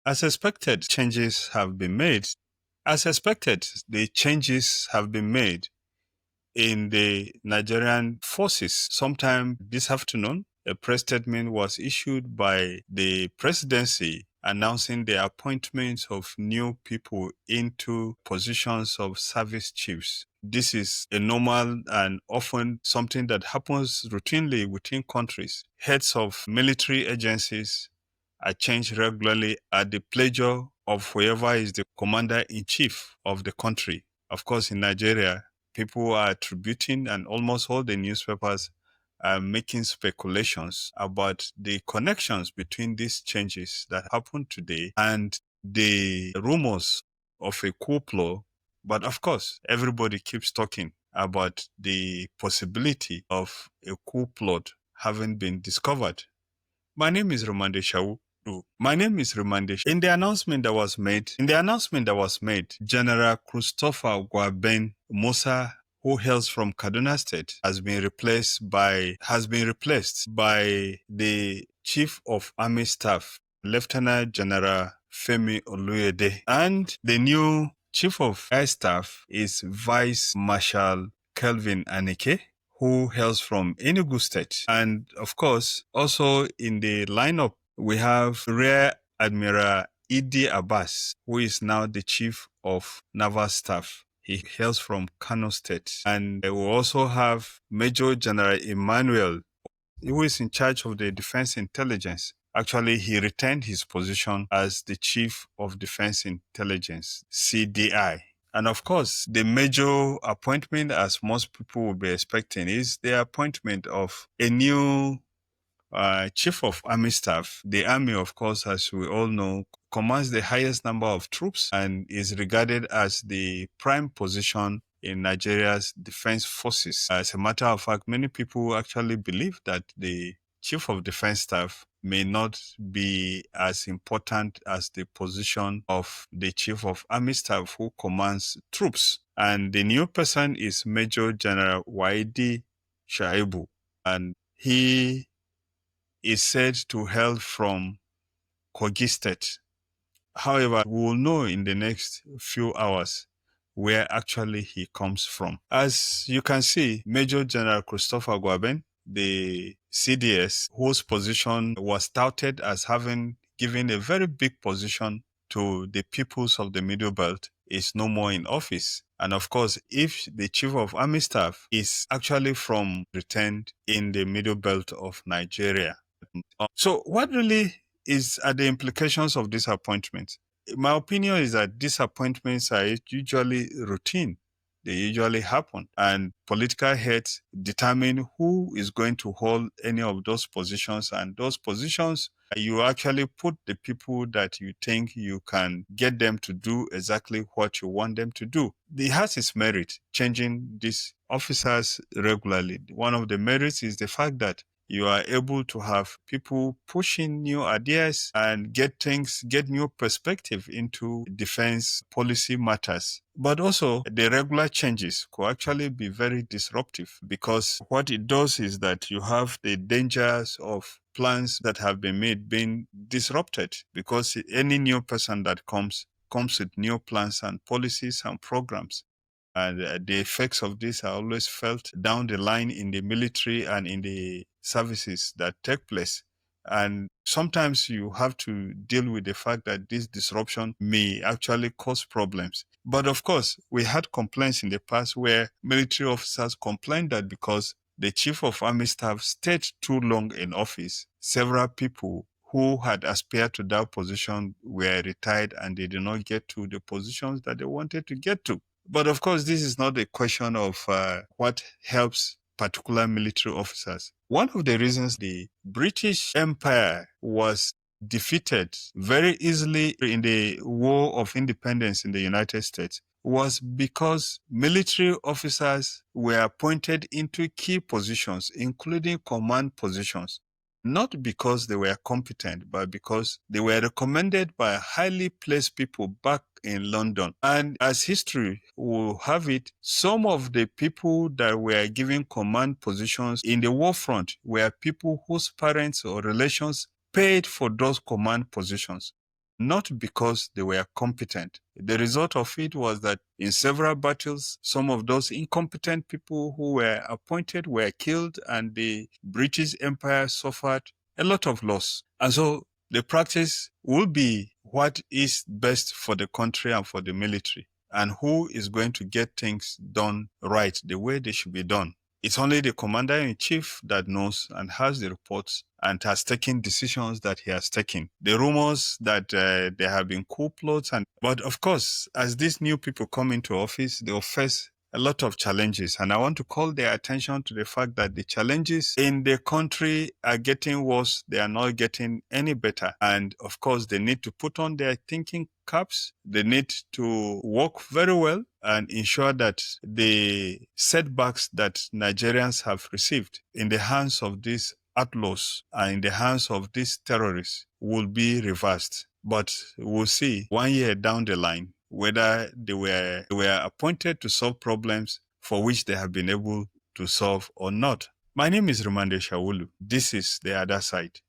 As expected, changes have been made. As expected, the changes have been made in the Nigerian forces. Sometime this afternoon, a press statement was issued by the presidency announcing the appointment of new people into positions of service chiefs. This is a normal and often something that happens routinely within countries. Heads of military agencies are changed regularly at the pleasure of whoever is the commander-in-chief of the country. Of course, in Nigeria, people are attributing, and almost all the newspapers are making speculations about the connections between these changes that happened today and the rumors of a coup plot. But of course, everybody keeps talking about the possibility of a coup plot having been discovered. My name is Rimamnde Shawulu. In the announcement that was made, General Christopher Gwaben Musa, who hails from Kaduna State, has been replaced by the Chief of Army Staff, Lieutenant General Femi Oluyode, and the new Chief of Air Staff is Vice Marshal Kelvin Aneke, who hails from Enugu State. And of course, also in the lineup, we have Rear Admiral Abbas, who is now the Chief of Naval Staff. He hails from Kano State. And we also have Major General Emmanuel, who is in charge of the Defense Intelligence. Actually, he retained his position as the Chief of Defense Intelligence, CDI. And of course, the major appointment, as most people will be expecting, is the appointment of a new Chief of Army Staff. The Army, of course, as we all know, commands the highest number of troops and is regarded as the prime position in Nigeria's defense forces. As a matter of fact, many people actually believe that the Chief of Defense Staff may not be as important as the position of the Chief of Army Staff, who commands troops. And the new person is Major General Waidi Shaibu, and he is said to hail from Kogi State. However, we will know in the next few hours where actually he comes from. As you can see, Major General Christopher Gwaben, the CDS, whose position was touted as having given a very big position to the peoples of the Middle Belt, is no more in office. And of course, if the Chief of Army Staff is actually from retained in the Middle Belt of Nigeria. So what really are the implications of this appointment? My opinion is that these appointments are usually routine. They usually happen, and political heads determine who is going to hold any of those positions, and those positions, you actually put the people that you think you can get them to do exactly what you want them to do. It has its merit, changing these officers regularly. One of the merits is the fact that you are able to have people pushing new ideas and get new perspective into defense policy matters. But also, the regular changes could actually be very disruptive, because what it does is that you have the dangers of plans that have been made being disrupted, because any new person that comes with new plans and policies and programs. And the effects of this are always felt down the line in the military and in the services that take place. And sometimes you have to deal with the fact that this disruption may actually cause problems. But of course, we had complaints in the past where military officers complained that because the Chief of Army Staff stayed too long in office, several people who had aspired to that position were retired and they did not get to the positions that they wanted to get to. But of course, this is not a question of what helps particular military officers. One of the reasons the British Empire was defeated very easily in the War of Independence in the United States was because military officers were appointed into key positions, including command positions. Not because they were competent, but because they were recommended by highly placed people back in London. And as history will have it, some of the people that were given command positions in the war front were people whose parents or relations paid for those command positions. not because they were competent. The result of it was that in several battles, some of those incompetent people who were appointed were killed, and the British Empire suffered a lot of loss. And so the practice will be what is best for the country and for the military, and who is going to get things done right the way they should be done. It's only the commander-in-chief that knows and has the reports and has taken decisions that he has taken. The rumors that there have been coup plots, but of course, as these new people come into office, they will face a lot of challenges. And I want to call their attention to the fact that the challenges in the country are getting worse. They are not getting any better. And of course, they need to put on their thinking caps. They need to work very well and ensure that the setbacks that Nigerians have received in the hands of these outlaws and in the hands of these terrorists will be reversed. But we'll see 1 year down the line whether they were appointed to solve problems for which they have been able to solve or not. My name is Rimamnde Shawulu. This is The Other Side.